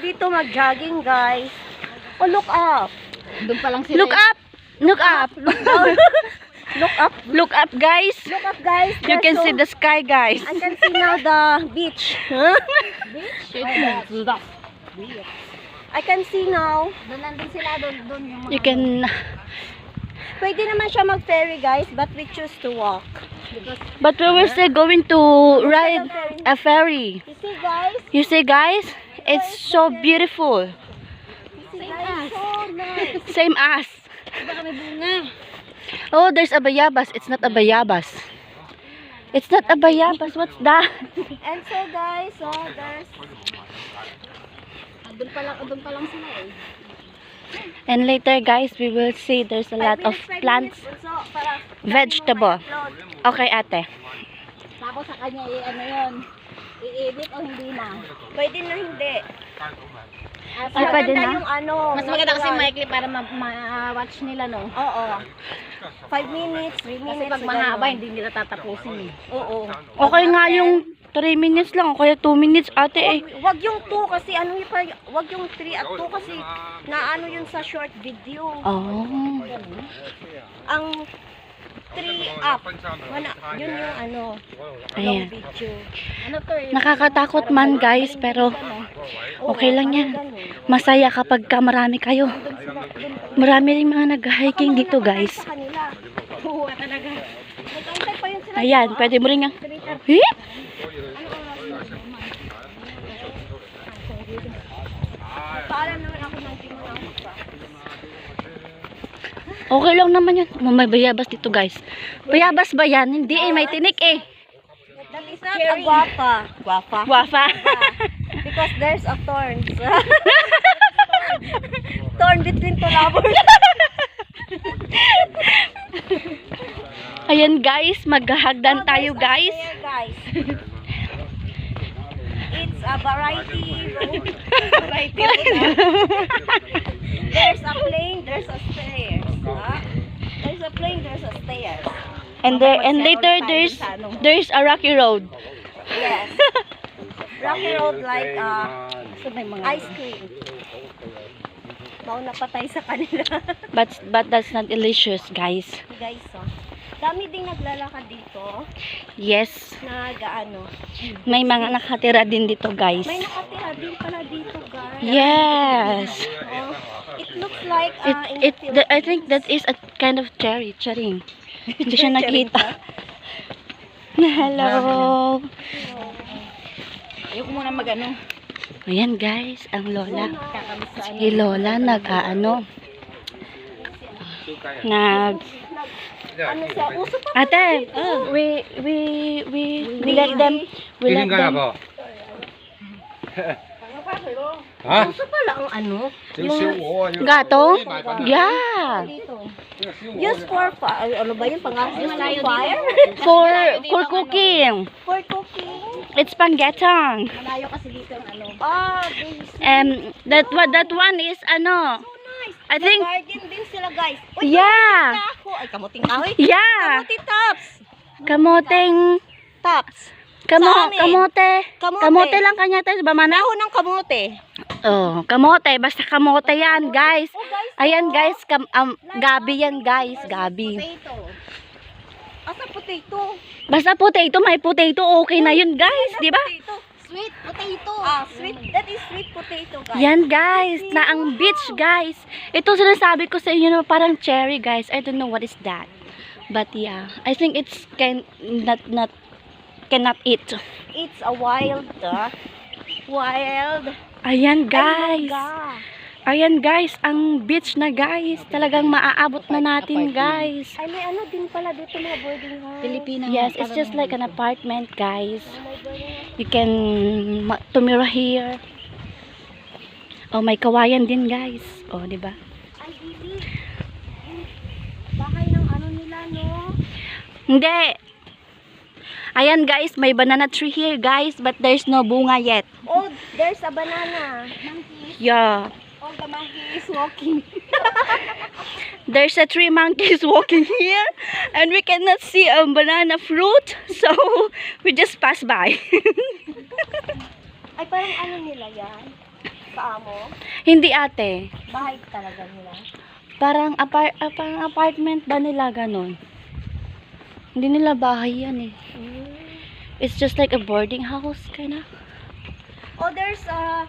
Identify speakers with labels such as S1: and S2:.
S1: dito mag-jogging, guys. Oh, look up.
S2: Doon pa lang sila.
S3: Look up! Look up!
S1: Look down. Look up.
S3: Look up, guys!
S1: Look up, guys.
S3: You can see the sky, guys.
S1: I can see now the beach. Huh? I can see now.
S2: Doon nandun sila, doon yung mga...
S3: You can...
S1: Pwede naman siya mag-ferry, guys, but we choose to walk.
S3: But we were still going to ride a ferry.
S1: You see, guys?
S3: You see, guys? It's so beautiful.
S1: You see, guys? So nice.
S3: Same as.
S2: Baka may bunga.
S3: Oh, there's a bayabas. It's not a bayabas. It's not a bayabas. What's that?
S1: And so, guys, so there's...
S2: Doon pa lang sila eh.
S3: And later, guys, we will see there's a lot of plants, vegetable. Okay, ate.
S2: Tapos sa kanya, ano yun, i-edit o hindi na.
S1: Pwede na hindi.
S3: Ay, pwede na?
S1: Yung ano.
S2: Mas maganda kasi maikli para ma-watch nila, no?
S1: Oo. 5 minutes, 3 minutes.
S2: Kasi pag mahaba, hindi nila tatapusin eh.
S1: Oo.
S3: Okay nga yung 3 minutes lang, o kaya 2 minutes, ate eh.
S1: Wag yung 2 kasi ano yung wag yung 3 at 2 kasi na ano yun sa short video.
S3: Oh.
S1: Ang 3 up. Wala, yun yung ano, long
S3: Ayan.
S1: video.
S2: Ano to eh?
S3: Nakakatakot man, guys, pero okay lang yan. Masaya kapag ka marami kayo. Marami rin mga nag-hiking dito, guys.
S1: Sa kanila.
S2: Oo, talaga.
S1: Nag-antay pa yun sila.
S3: Ayan, pwede mo rin nga. Eh?
S1: Paalam naman ako ng tinulang pa.
S3: Okay lang naman yun. May bayabas dito, guys. Bayabas ba yan? Hindi eh, may tinik eh.
S1: That is not a guapa. Guapa?
S3: Wafa.
S1: Because there's a thorn. Thorn between two lovers.
S3: Ayan, guys. Maghahagdan tayo, guys.
S1: There, guys. It's a variety road. Variety road. There's a plane, there's a stairs. Huh? There's a plane, there's a stairs.
S3: And later there's a rocky road.
S1: Yes. Rocky road like ice cream. Mauna pa tayo sa kanila.
S3: But that's not delicious, guys.
S1: Guys, oh. Dami ding naglalakad dito.
S3: Yes.
S1: Nag-ano.
S3: May mga nakatira din dito, guys.
S1: May nakatira din pala dito, guys.
S3: Yes.
S1: Oh, it looks like in
S3: I think that is a kind of cherry. Hindi siya nakita. Hello.
S2: Ayoko muna mag-ano.
S3: Ayan, guys, ang lola.
S2: Kakabis sa ano.
S3: Si lola
S1: ano siya, uso pa.
S3: Ate, we let them
S4: Hả?
S1: Uso pala ang ano.
S4: Tiếng siêu ổ như
S3: gato? Yeah.
S1: Use for ano ba yun? Use for fire?
S3: For cooking.
S1: For cooking?
S3: It's panggatong.
S2: Malayo kasi dito ang ano.
S3: That one is ano?
S1: So nice.
S3: I think
S1: Garden din sila, guys. Uy,
S3: yeah.
S1: Ay, kamuting kahoy.
S3: Yeah.
S1: Kamuti tops.
S3: Kamoteng
S1: Tops.
S3: Kamote lang kanya tayo, ba mana?
S1: Dahon ng kamote.
S3: Oh, kamote, basta kamote yan, guys. Ayan, guys, gabi yan, guys, gabi.
S1: Potato. Asa potato?
S3: Basta potato, may potato, okay na yun, guys, di ba?
S1: Potato.
S2: Sweet potato.
S1: Sweet. That is sweet potato, guys.
S3: Yan, guys, na ang beach, guys. Ito sinasabi ko sa inyo na parang cherry, guys. I don't know what is that. But yeah, I think it's cannot eat.
S1: It's a wild.
S3: Ayan, guys.
S1: Mangga.
S3: Ayan, guys, ang beach na, guys. Talagang maaabot na natin, guys.
S1: Ay, may ano din pala dito, mga boarding house.
S2: Pilipino.
S3: Yes, it's just like an apartment, guys.
S1: May boarding house.
S3: You can tumira here. Oh, may kawayan din, guys. Oh, di ba?
S1: Ay, Bibi. Bahay ng ano nila, no?
S3: Hindi. Ayan, guys, may banana tree here, guys, but there's no bunga yet.
S1: Oh, there's a banana. Monkey.
S3: Yeah.
S1: Oh, the monkey is walking.
S3: There's a 3 monkeys walking here, and we cannot see a banana fruit, so we just pass by.
S1: Ay, parang ano nila yan? sa amo?
S3: Hindi ate.
S2: Bahay talaga nila.
S3: Parang apartment ba nila ganon? Hindi nila bahay yan eh. It's just like a boarding house kinda.
S1: Oh, there's a...